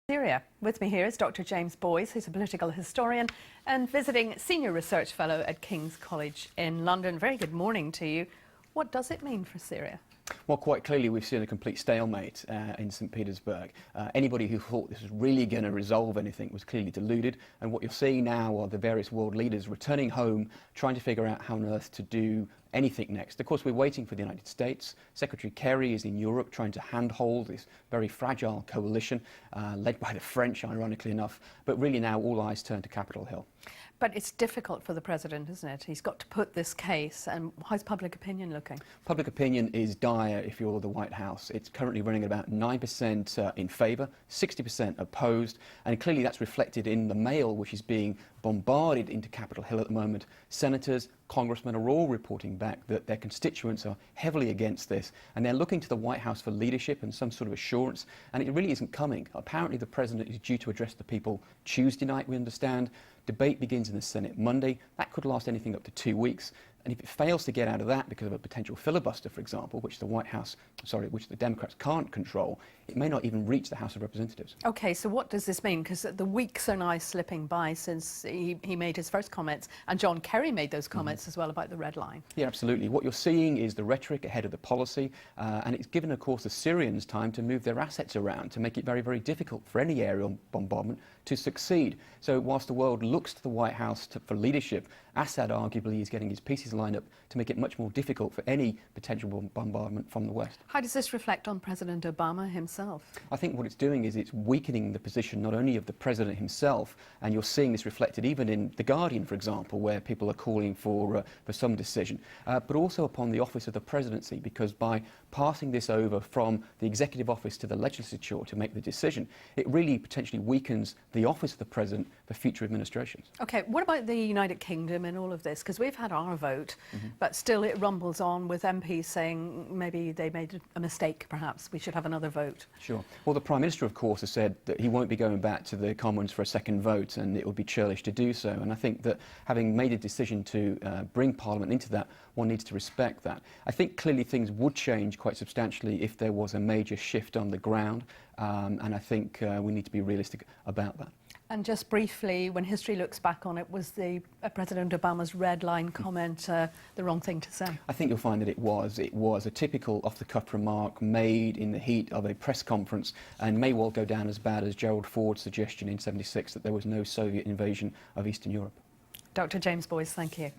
Syria. With me here is Dr. James Boyes, who's a political historian and visiting senior research fellow at King's College in London. Very good morning to you. What does it mean for Syria? Well, quite clearly we've seen a complete stalemate in St. Petersburg. Anybody who thought this was really going to resolve anything was clearly deluded, and what you're seeing now are the various world leaders returning home, trying to figure out how on earth to do anything next. Of course, we're waiting for the United States. Secretary Kerry is in Europe trying to handhold this very fragile coalition led by the French, ironically enough, but really now all eyes turn to Capitol Hill. But it's difficult for the president, isn't it? He's got to put this case, and how's public opinion looking? Public opinion is dire if you're the White House. It's currently running at about 9% in favour, 60% opposed, and clearly that's reflected in the mail which is being bombarded into Capitol Hill at the moment. Senators, congressmen are all reporting back that their constituents are heavily against this, and they're looking to the White House for leadership and some sort of assurance, and it really isn't coming. Apparently the president is due to address the people Tuesday night, we understand. Debate begins in the Senate Monday. That could last anything up to 2 weeks. And if it fails to get out of that because of a potential filibuster, for example, which the Democrats can't control, it may not even reach the House of Representatives. OK, so what does this mean? Because the weeks are now slipping by since he made his first comments, and John Kerry made those comments as well about the red line. Yeah, absolutely. What you're seeing is the rhetoric ahead of the policy, and it's given, of course, the Syrians time to move their assets around to make it very, very difficult for any aerial bombardment to succeed. So whilst the world looks to the White House for leadership, Assad arguably is getting his pieces lined up to make it much more difficult for any potential bombardment from the West. How does this reflect on President Obama himself? I think what it's doing is it's weakening the position not only of the president himself, and you're seeing this reflected even in The Guardian, for example, where people are calling for some decision, but also upon the office of the presidency, because by passing this over from the executive office to the legislature to make the decision, it really potentially weakens the office of the president for future administrations. OK, what about the United Kingdom in all of this? Because we've had our vote, but still it rumbles on with MPs saying maybe they made a mistake, perhaps we should have another vote. Sure. Well, the Prime Minister, of course, has said that he won't be going back to the Commons for a second vote, and it would be churlish to do so. And I think that having made a decision to bring Parliament into that, one needs to respect that. I think clearly things would change quite substantially if there was a major shift on the ground, and I think we need to be realistic about that. And just briefly, when history looks back on it, was the President Obama's red line comment the wrong thing to say? I think you'll find that it was. It was a typical off-the-cuff remark made in the heat of a press conference, and may well go down as bad as Gerald Ford's suggestion in '76 that there was no Soviet invasion of Eastern Europe. Dr. James Boyes, thank you.